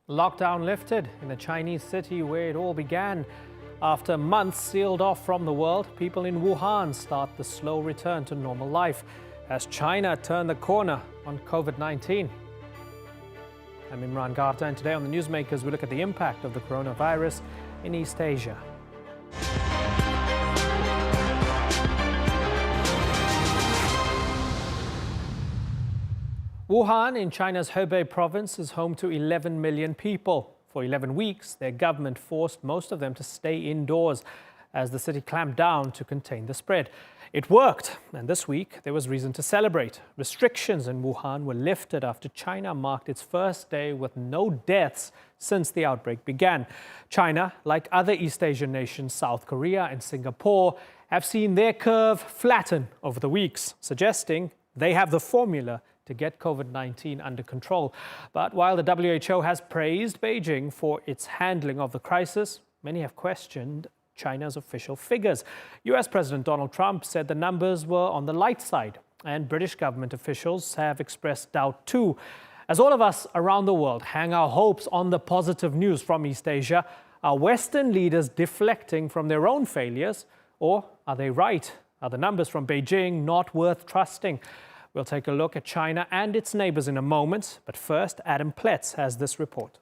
Lockdown lifted in the Chinese city where it all began. After months sealed off from the world, people in Wuhan start the slow return to normal life as China turned the corner on COVID-19. I'm Imran Garta, and today on the Newsmakers we look at the impact of the coronavirus in East Asia. Wuhan in China's Hubei province is home to 11 million people. For 11 weeks, their government forced most of them to stay indoors as the city clamped down to contain the spread. It worked, and this week there was reason to celebrate. Restrictions in Wuhan were lifted after China marked its first day with no deaths since the outbreak began. China, like other East Asian nations, South Korea and Singapore, have seen their curve flatten over the weeks, suggesting they have the formula to get COVID-19 under control. But while the WHO has praised Beijing for its handling of the crisis, many have questioned China's official figures. US President Donald Trump said the numbers were on the light side, and British government officials have expressed doubt too. As all of us around the world hang our hopes on the positive news from East Asia, are Western leaders deflecting from their own failures, or are they right? Are the numbers from Beijing not worth trusting? We'll take a look at China and its neighbors in a moment, but first, Adam Pletz has this report.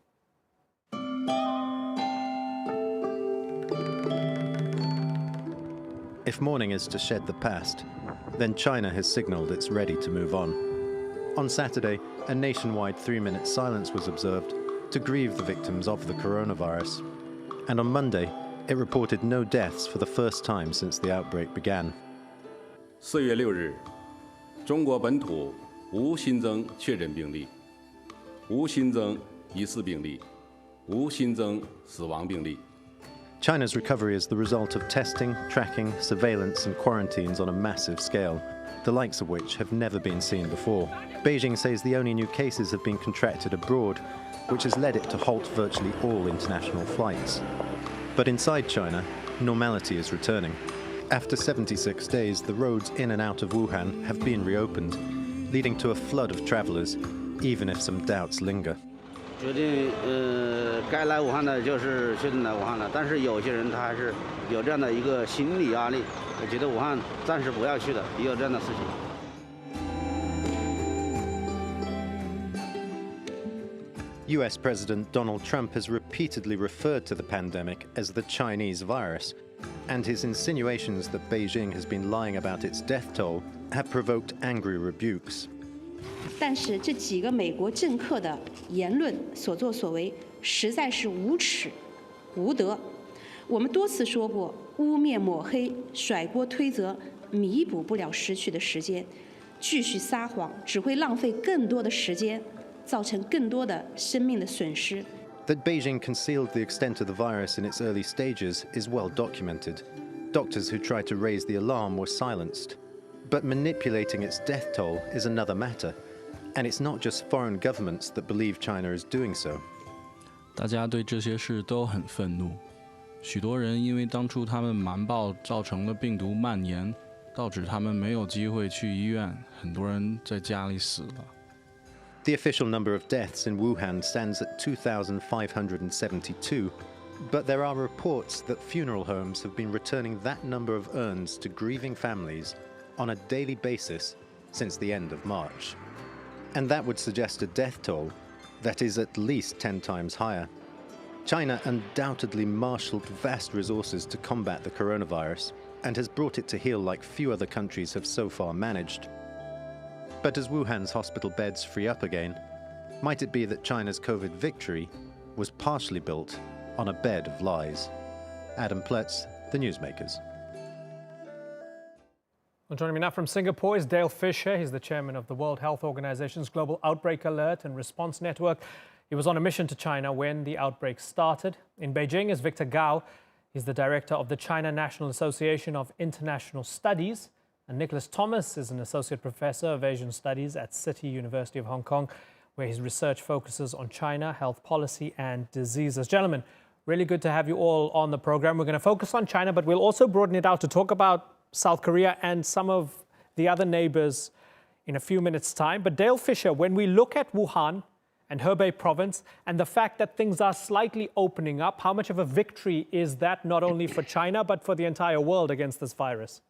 If mourning is to shed the past, then China has signaled it's ready to move on. On Saturday, a nationwide 3-minute silence was observed to grieve the victims of the coronavirus. And on Monday, it reported no deaths for the first time since the outbreak began. 4月6日 中国本土无新增确诊病例，无新增疑似病例，无新增死亡病例。 China's recovery is the result of testing, tracking, surveillance and quarantines on a massive scale, the likes of which have never been seen before. Beijing says the only new cases have been contracted abroad, which has led it to halt virtually all international flights. But inside China, normality is returning. After 76 days, the roads in and out of Wuhan have been reopened, leading to a flood of travelers, even if some doubts linger. 决定该来武汉的就是决定来武汉了，但是有些人他还是有这样的一个心理压力，觉得武汉暂时不要去的，也有这样的事情。 US President Donald Trump has repeatedly referred to the pandemic as the Chinese virus, and his insinuations that Beijing has been lying about its death toll have provoked angry rebukes. 但是这几个美国政客的言论所作所为实在是无耻无德。我们多次说过，污蔑抹黑、甩锅推责，弥补不了失去的时间。继续撒谎，只会浪费更多的时间，造成更多的生命的损失。 That Beijing concealed the extent of the virus in its early stages is well documented. Doctors who tried to raise the alarm were silenced. But manipulating its death toll is another matter. And it's not just foreign governments that believe China is doing so. 大家对这些事都很愤怒，许多人因为当初他们瞒报造成了病毒蔓延，导致他们没有机会去医院，很多人在家里死了。 The official number of deaths in Wuhan stands at 2,572, but there are reports that funeral homes have been returning that number of urns to grieving families on a daily basis since the end of March. And that would suggest a death toll that is at least 10 times higher. China undoubtedly marshaled vast resources to combat the coronavirus and has brought it to heel like few other countries have so far managed. But as Wuhan's hospital beds free up again, might it be that China's COVID victory was partially built on a bed of lies? Adam Pletz, The Newsmakers. Well, joining me now from Singapore is Dale Fisher. He's the chairman of the World Health Organization's Global Outbreak Alert and Response Network. He was on a mission to China when the outbreak started. In Beijing is Victor Gao. He's the director of the China National Association of International Studies. And Nicholas Thomas is an associate professor of Asian Studies at City University of Hong Kong, where his research focuses on China, health policy and diseases. Gentlemen, really good to have you all on the program. We're going to focus on China, but we'll also broaden it out to talk about South Korea and some of the other neighbors in a few minutes' time. But Dale Fisher, when we look at Wuhan and Hubei province, and the fact that things are slightly opening up, how much of a victory is that not only for China, but for the entire world against this virus?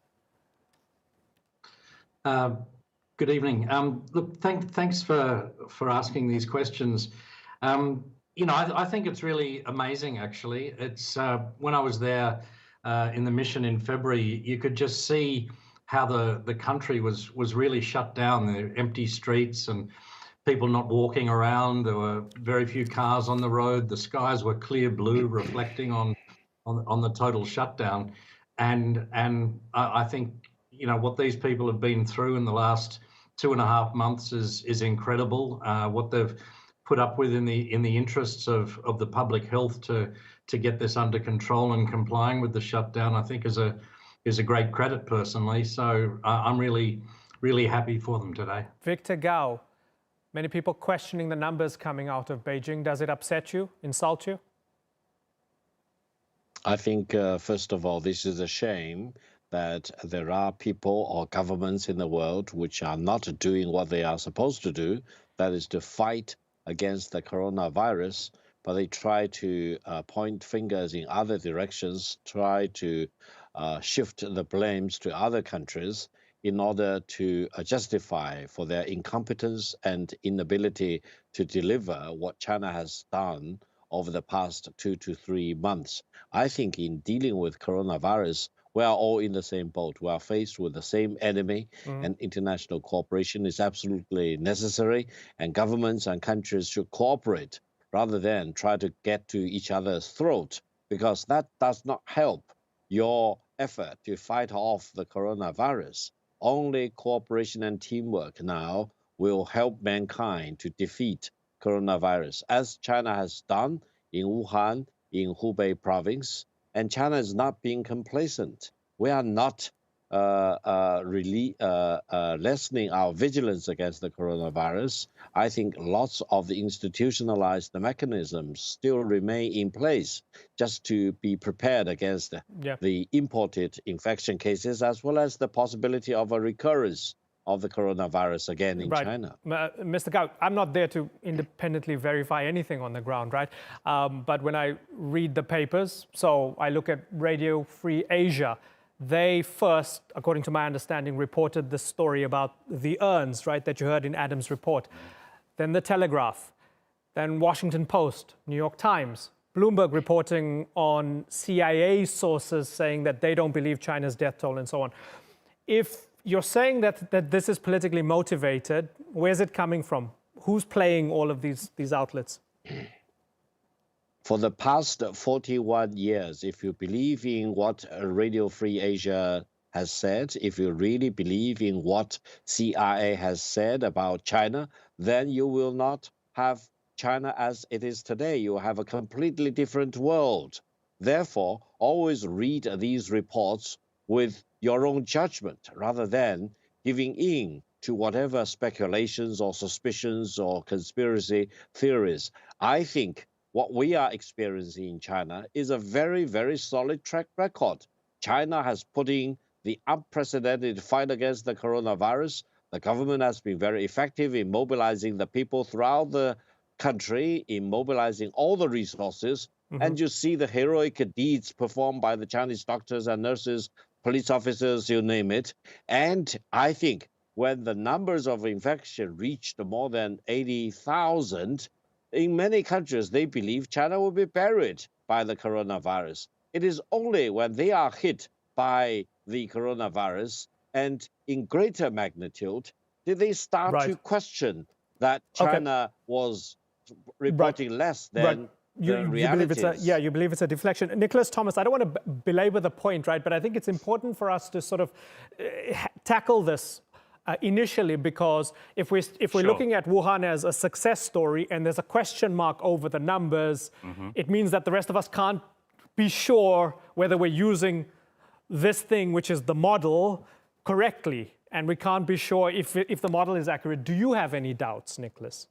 Good evening. Look, thanks for asking these questions. I think it's really amazing, actually. It's when I was there in the mission in February, you could just see how the country was really shut down. There were empty streets and people not walking around. There were very few cars on the road. The skies were clear blue, reflecting on the total shutdown. And I think what these people have been through in the last 2.5 months is incredible. What they've put up with in the interests of the public health to get this under control and complying with the shutdown, I think is a great credit personally. So I'm really happy for them today. Victor Gao, many people questioning the numbers coming out of Beijing. Does it upset you, insult you? I think, first of all, this is a shame that there are people or governments in the world which are not doing what they are supposed to do, that is to fight against the coronavirus, but they try to point fingers in other directions, try to shift the blames to other countries in order to justify for their incompetence and inability to deliver what China has done over the past 2 to 3 months. I think in dealing with coronavirus, we are all in the same boat. We are faced with the same enemy, and international cooperation is absolutely necessary, and governments and countries should cooperate rather than try to get to each other's throat, because that does not help your effort to fight off the coronavirus. Only cooperation and teamwork now will help mankind to defeat coronavirus, as China has done in Wuhan, in Hubei province. And China is not being complacent. We are not really lessening our vigilance against the coronavirus. I think lots of the institutionalized mechanisms still remain in place just to be prepared against the imported infection cases, as well as the possibility of a recurrence of the coronavirus again in China. Mr. Gao, I'm not there to independently verify anything on the ground, right? But when I read the papers, so I look at Radio Free Asia, they first, according to my understanding, reported the story about the urns, right, that you heard in Adam's report. Then the Telegraph, then Washington Post, New York Times, Bloomberg reporting on CIA sources saying that they don't believe China's death toll and so on. If you're saying that this is politically motivated, where's it coming from? Who's playing all of these outlets? For the past 41 years, if you believe in what Radio Free Asia has said, if you really believe in what CIA has said about China, then you will not have China as it is today. You have a completely different world. Therefore, always read these reports with your own judgment rather than giving in to whatever speculations or suspicions or conspiracy theories. I think what we are experiencing in China is a very, very solid track record. China has put in the unprecedented fight against the coronavirus. The government has been very effective in mobilizing the people throughout the country, in mobilizing all the resources. And you see the heroic deeds performed by the Chinese doctors and nurses, police officers, you name it. And I think when the numbers of infection reached more than 80,000, in many countries, they believe China will be buried by the coronavirus. It is only when they are hit by the coronavirus and in greater magnitude did they start to question that China was reporting less than the realities. You believe it's a deflection. Nicholas Thomas, I don't want to belabor the point, right? But I think it's important for us to sort of tackle this initially, because if we're looking at Wuhan as a success story and there's a question mark over the numbers, it means that the rest of us can't be sure whether we're using this thing, which is the model, correctly. And we can't be sure if the model is accurate. Do you have any doubts, Nicholas?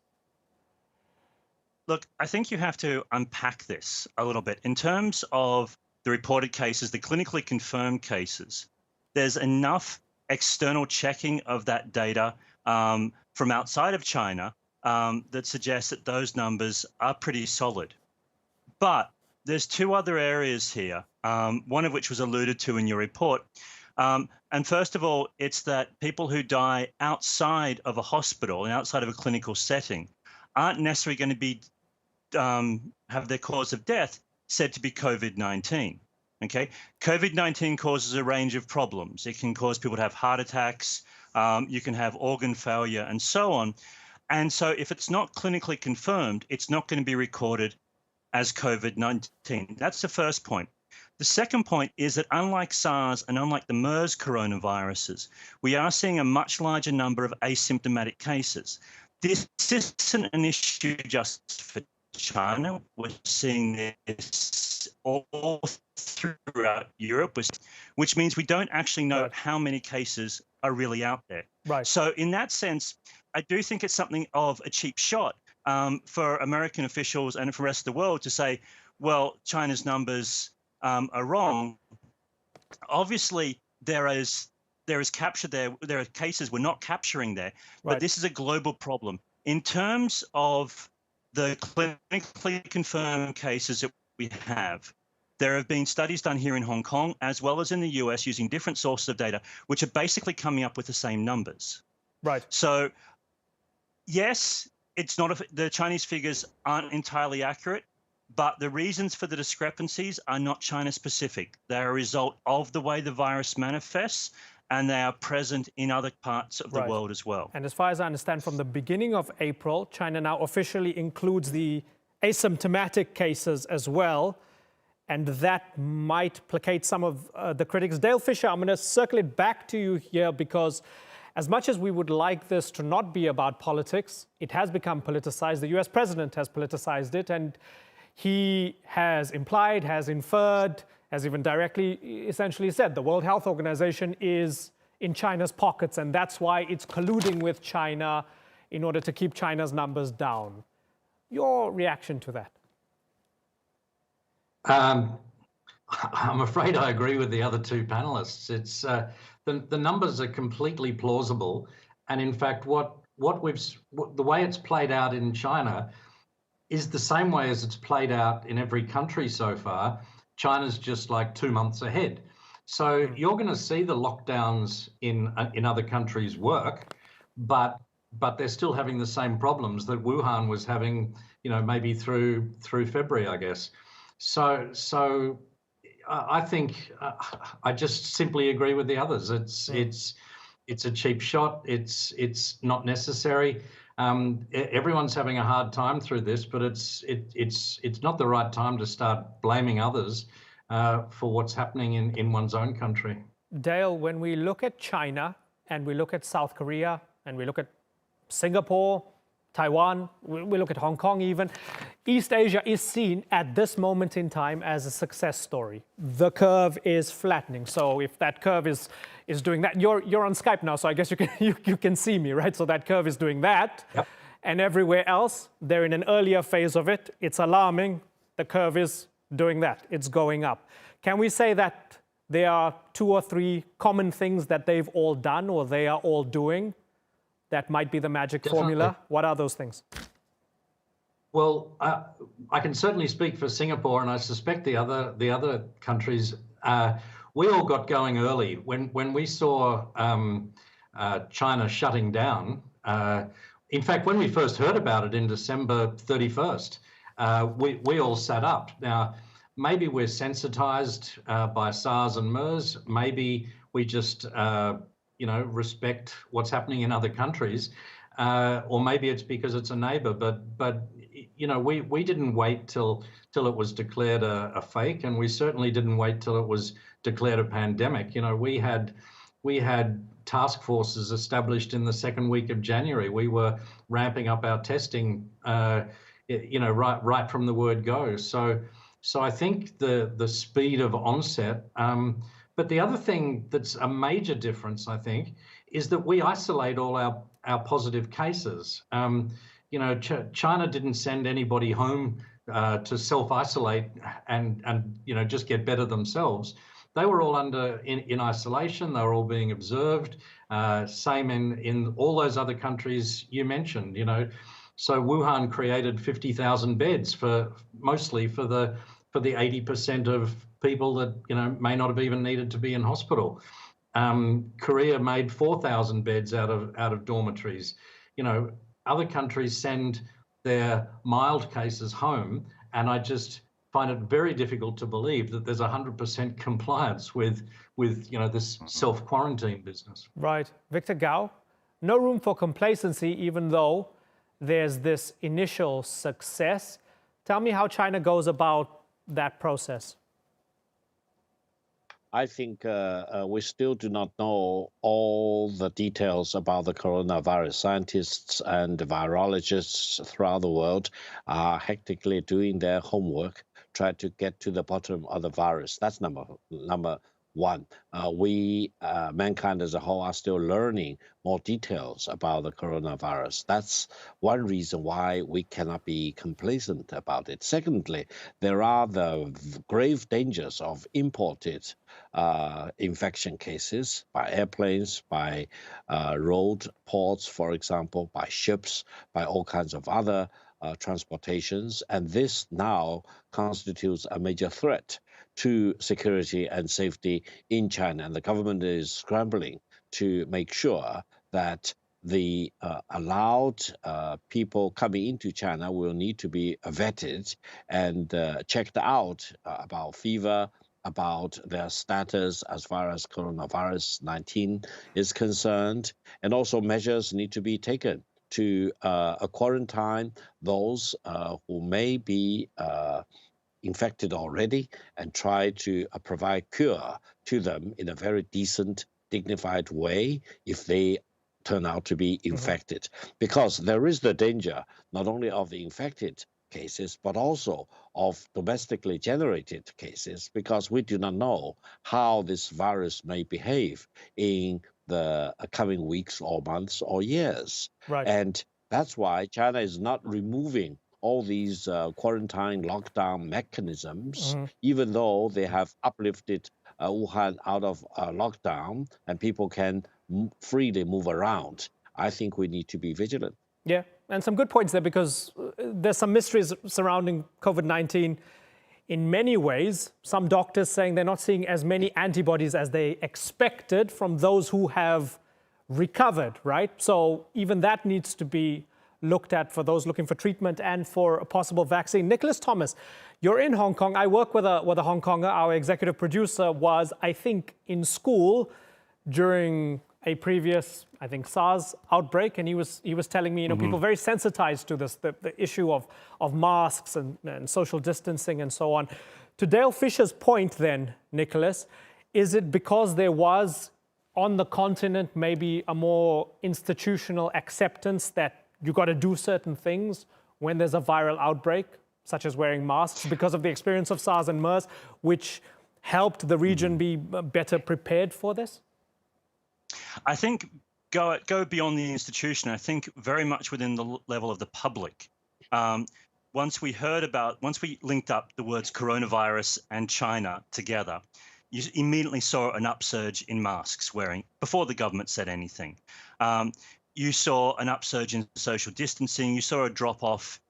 Look, I think you have to unpack this a little bit. In terms of the reported cases, the clinically confirmed cases, there's enough external checking of that data from outside of China that suggests that those numbers are pretty solid. But there's two other areas here, one of which was alluded to in your report. And first of all, it's that people who die outside of a hospital and outside of a clinical setting aren't necessarily going to be have their cause of death said to be COVID-19. Okay, COVID-19 causes a range of problems. It can cause people to have heart attacks. You can have organ failure and so on. And so if it's not clinically confirmed, it's not going to be recorded as COVID-19. That's the first point. The second point is that unlike SARS and unlike the MERS coronaviruses, we are seeing a much larger number of asymptomatic cases. This isn't an issue just for China. We're seeing this all throughout Europe, which means we don't actually know how many cases are really out there. Right. So in that sense, I do think it's something of a cheap shot for American officials and for the rest of the world to say, well, China's numbers are wrong. Obviously, there is capture there. There are cases we're not capturing there, but this is a global problem. In terms of the clinically confirmed cases that we have, there have been studies done here in Hong Kong as well as in the US using different sources of data, which are basically coming up with the same numbers. Right. So, yes, it's not the Chinese figures aren't entirely accurate, but the reasons for the discrepancies are not China specific. They're a result of the way the virus manifests, and they are present in other parts of the world as well. And as far as I understand, from the beginning of April, China now officially includes the asymptomatic cases as well, and that might placate some of the critics. Dale Fisher, I'm going to circle it back to you here, because as much as we would like this to not be about politics, it has become politicized. The US president has politicized it, and he has implied, has inferred, has even directly essentially said the World Health Organization is in China's pockets, and that's why it's colluding with China in order to keep China's numbers down. Your reaction to that? I'm afraid I agree with the other two panelists. It's the numbers are completely plausible, and in fact, the way it's played out in China is the same way as it's played out in every country so far. China's just like 2 months ahead. So you're going to see the lockdowns in other countries work, but they're still having the same problems that Wuhan was having, maybe through February, I guess. So I think I just simply agree with the others. It's a cheap shot. It's not necessary. Everyone's having a hard time through this, but it's not the right time to start blaming others for what's happening in one's own country. Dale, when we look at China and we look at South Korea and we look at Singapore, Taiwan, we look at Hong Kong even, East Asia is seen at this moment in time as a success story. The curve is flattening. So if that curve is doing that, you're on Skype now, so I guess you can see me, right? So that curve is doing that. Yep. And everywhere else, they're in an earlier phase of it. It's alarming. The curve is doing that. It's going up. Can we say that there are 2 or 3 common things that they've all done or they are all doing that might be the magic formula? What are those things? Well, I can certainly speak for Singapore, and I suspect the other countries. We all got going early when we saw China shutting down. In fact, when we first heard about it in December 31st, we all sat up. Now, maybe we're sensitized by SARS and MERS. Maybe we just respect what's happening in other countries, or maybe it's because it's a neighbor. But we didn't wait till it was declared a fake, and we certainly didn't wait till it was declared a pandemic. We had task forces established in the second week of January. We were ramping up our testing, right from the word go. So I think the speed of onset. But the other thing that's a major difference, I think, is that we isolate all our positive cases. China didn't send anybody home to self-isolate and just get better themselves. They were all in isolation. They were all being observed. Same in all those other countries you mentioned. So Wuhan created 50,000 beds mostly for the 80% of people that may not have even needed to be in hospital. Korea made 4,000 beds out of dormitories. Other countries send their mild cases home, and I just find it very difficult to believe that there's 100% compliance with this self-quarantine business. Right. Victor Gao, no room for complacency, even though there's this initial success. Tell me how China goes about that process. I think we still do not know all the details about the coronavirus. Scientists and virologists throughout the world are hectically doing their homework, try to get to the bottom of the virus. That's number one. We, mankind as a whole, are still learning more details about the coronavirus. That's one reason why we cannot be complacent about it. Secondly, there are the grave dangers of imported infection cases by airplanes, by road ports, for example, by ships, by all kinds of other transportations. And this now constitutes a major threat to security and safety in China. And the government is scrambling to make sure that the allowed people coming into China will need to be vetted and checked out about fever, about their status as far as coronavirus 19 is concerned. And also measures need to be taken to quarantine those who may be infected already and try to provide cure to them in a very decent, dignified way if they turn out to be infected. Because there is the danger not only of the infected cases, but also of domestically generated cases, because we do not know how this virus may behave in the coming weeks or months or years. Right. And that's why China is not removing all these quarantine lockdown mechanisms, even though they have uplifted Wuhan out of lockdown and people can freely move around. I think we need to be vigilant. Yeah, and some good points there, because there's some mysteries surrounding COVID-19 in many ways. Some doctors saying they're not seeing as many antibodies as they expected from those who have recovered, right? So even that needs to be looked at for those looking for treatment and for a possible vaccine. Nicholas Thomas, you're in Hong Kong. I work with a Hong Konger. Our executive producer was, I think, in school during a previous, I think, SARS outbreak, and he was telling me, people very sensitized to this, the issue of masks and social distancing and so on. To Dale Fisher's point then, Nicholas, is it because there was on the continent maybe a more institutional acceptance that you got to do certain things when there's a viral outbreak, such as wearing masks, because of the experience of SARS and MERS, which helped the region be better prepared for this? I think go beyond the institution. I think very much within the level of the public. Once we linked up the words coronavirus and China together, you immediately saw an upsurge in masks wearing before the government said anything. You saw an upsurge in social distancing. You saw a drop off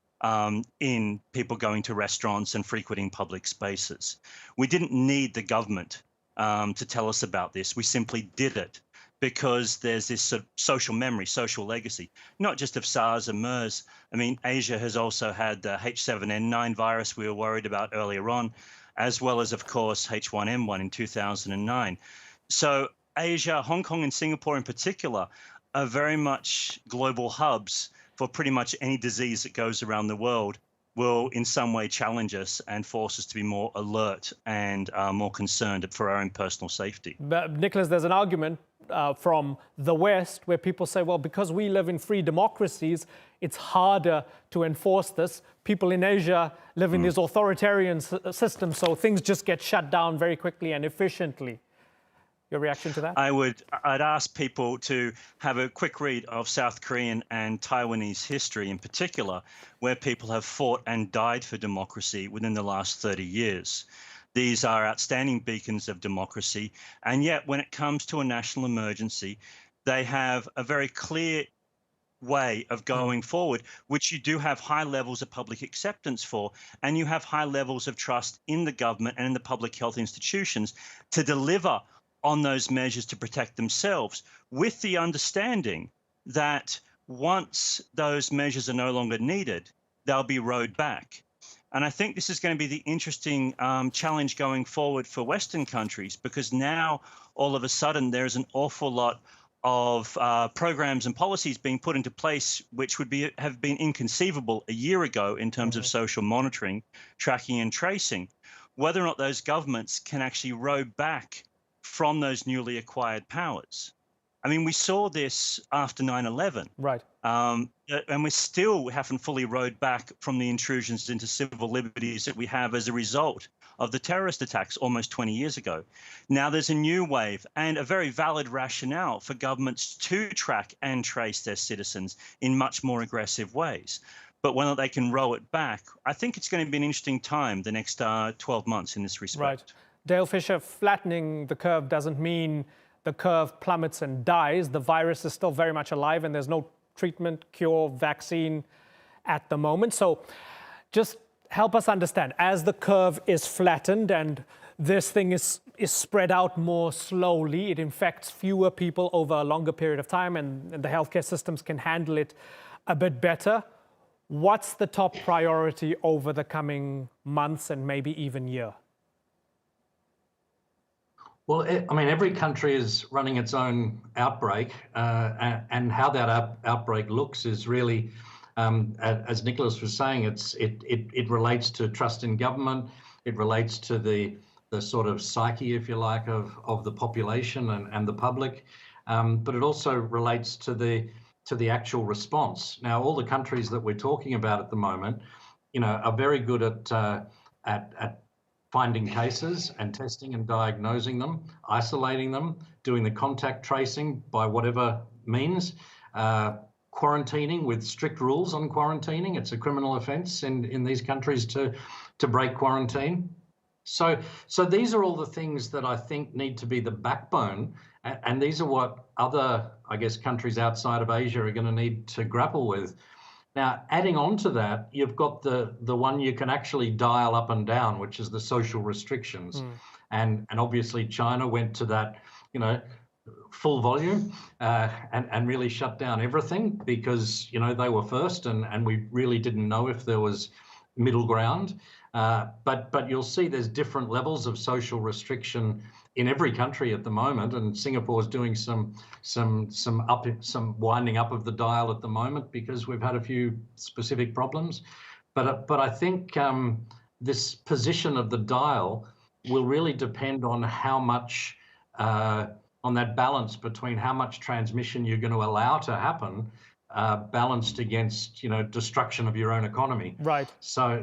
in people going to restaurants and frequenting public spaces. We didn't need the government to tell us about this. We simply did it because there's this sort of social memory, social legacy, not just of SARS and MERS. I mean, Asia has also had the H7N9 virus we were worried about earlier on, as well as, of course, H1N1 in 2009. So Asia, Hong Kong and Singapore in particular, are very much global hubs for pretty much any disease that goes around the world will in some way challenge us and force us to be more alert and more concerned for our own personal safety. But Nicholas, there's an argument from the West where people say, well, because we live in free democracies, it's harder to enforce this. People in Asia live in these authoritarian systems, so things just get shut down very quickly and efficiently. Your reaction to that? I'd ask people to have a quick read of South Korean and Taiwanese history in particular, where people have fought and died for democracy within the last 30 years. These are outstanding beacons of democracy, and yet when it comes to a national emergency, they have a very clear way of going forward, which you do have high levels of public acceptance for, and you have high levels of trust in the government and in the public health institutions to deliver on those measures to protect themselves, with the understanding that once those measures are no longer needed, they'll be rowed back. And I think this is going to be the interesting challenge going forward for Western countries, because now all of a sudden there's an awful lot of programs and policies being put into place which would have been inconceivable a year ago in terms of social monitoring, tracking and tracing. Whether or not those governments can actually row back from those newly acquired powers. I mean, we saw this after 9/11. Right. And we still haven't fully rowed back from the intrusions into civil liberties that we have as a result of the terrorist attacks almost 20 years ago. Now there's a new wave and a very valid rationale for governments to track and trace their citizens in much more aggressive ways. But whether they can row it back, I think it's going to be an interesting time the next 12 months in this respect. Right. Dale Fisher, flattening the curve doesn't mean the curve plummets and dies. The virus is still very much alive and there's no treatment, cure, vaccine at the moment. So just help us understand, as the curve is flattened and this thing is spread out more slowly, it infects fewer people over a longer period of time and the healthcare systems can handle it a bit better. What's the top priority over the coming months and maybe even year? Well, I mean, every country is running its own outbreak, and how that outbreak looks is really, as Nicholas was saying, it relates to trust in government, it relates to the sort of psyche, if you like, of the population and the public, but it also relates to the actual response. Now, all the countries that we're talking about at the moment, you know, are very good at finding cases and testing and diagnosing them, isolating them, doing the contact tracing by whatever means, quarantining with strict rules on quarantining. It's a criminal offence in these countries to break quarantine. So these are all the things that I think need to be the backbone, and these are what other, I guess, countries outside of Asia are going to need to grapple with. Now, adding on to that, you've got the one you can actually dial up and down, which is the social restrictions. And obviously China went to that, you know, full volume and really shut down everything because, you know, they were first and we really didn't know if there was middle ground. But you'll see there's different levels of social restriction in every country at the moment, and Singapore's doing some winding up of the dial at the moment because we've had a few specific problems. But I think this position of the dial will really depend on how much on that balance between how much transmission you're going to allow to happen, balanced against, you know, destruction of your own economy. Right. So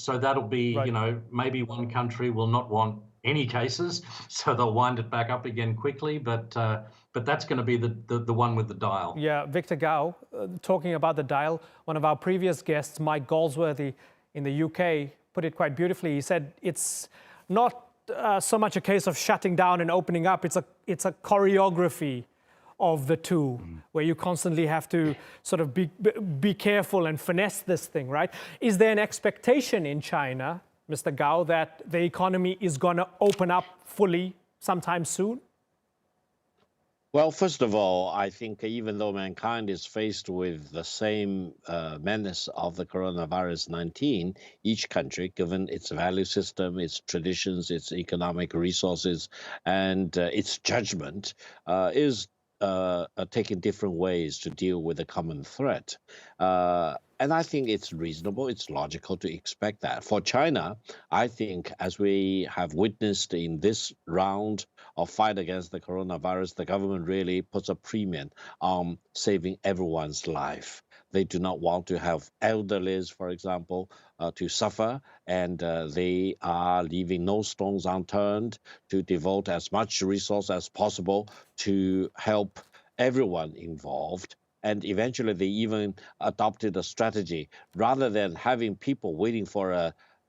that'll be, right. You know, maybe one country will not want any cases, so they'll wind it back up again quickly. But that's going to be the one with the dial. Yeah, Victor Gao, talking about the dial, one of our previous guests, Mike Galsworthy in the UK, put it quite beautifully. He said it's not so much a case of shutting down and opening up. It's a choreography of the two, where you constantly have to sort of be careful and finesse this thing, right? Is there an expectation in China, Mr. Gao, that the economy is going to open up fully sometime soon? Well, first of all, I think even though mankind is faced with the same menace of the coronavirus 19, each country, given its value system, its traditions, its economic resources, and its judgment, is taking different ways to deal with a common threat. And I think it's reasonable, it's logical to expect that. For China, I think, as we have witnessed in this round of fight against the coronavirus, the government really puts a premium on saving everyone's life. They do not want to have elderlies, for example, to suffer, and they are leaving no stones unturned to devote as much resource as possible to help everyone involved. And eventually they even adopted a strategy. Rather than having people waiting for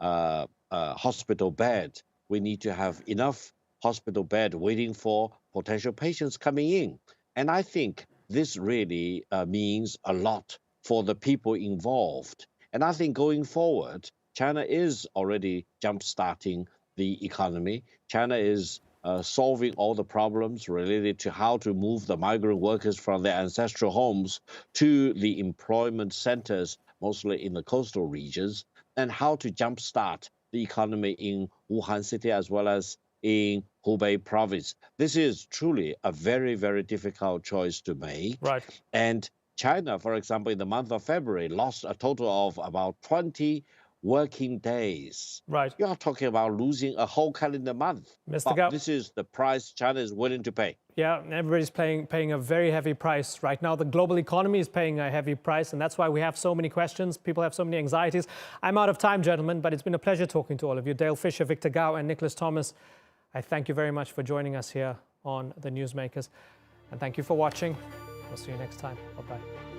a hospital bed, we need to have enough hospital bed waiting for potential patients coming in. And I think this really means a lot for the people involved. And I think going forward, China is already jump-starting the economy. China is solving all the problems related to how to move the migrant workers from their ancestral homes to the employment centers, mostly in the coastal regions, and how to jumpstart the economy in Wuhan city as well as in Hubei province. This is truly a very, very difficult choice to make. Right. And China, for example, in the month of February, lost a total of about 20 working days. Right. You are talking about losing a whole calendar month. Mr. But this is the price China is willing to pay. Yeah, everybody's paying a very heavy price right now. The global economy is paying a heavy price, and that's why we have so many questions. People have so many anxieties. I'm out of time, gentlemen, but it's been a pleasure talking to all of you. Dale Fisher, Victor Gao, and Nicholas Thomas, I thank you very much for joining us here on The Newsmakers. And thank you for watching. We'll see you next time. Bye-bye.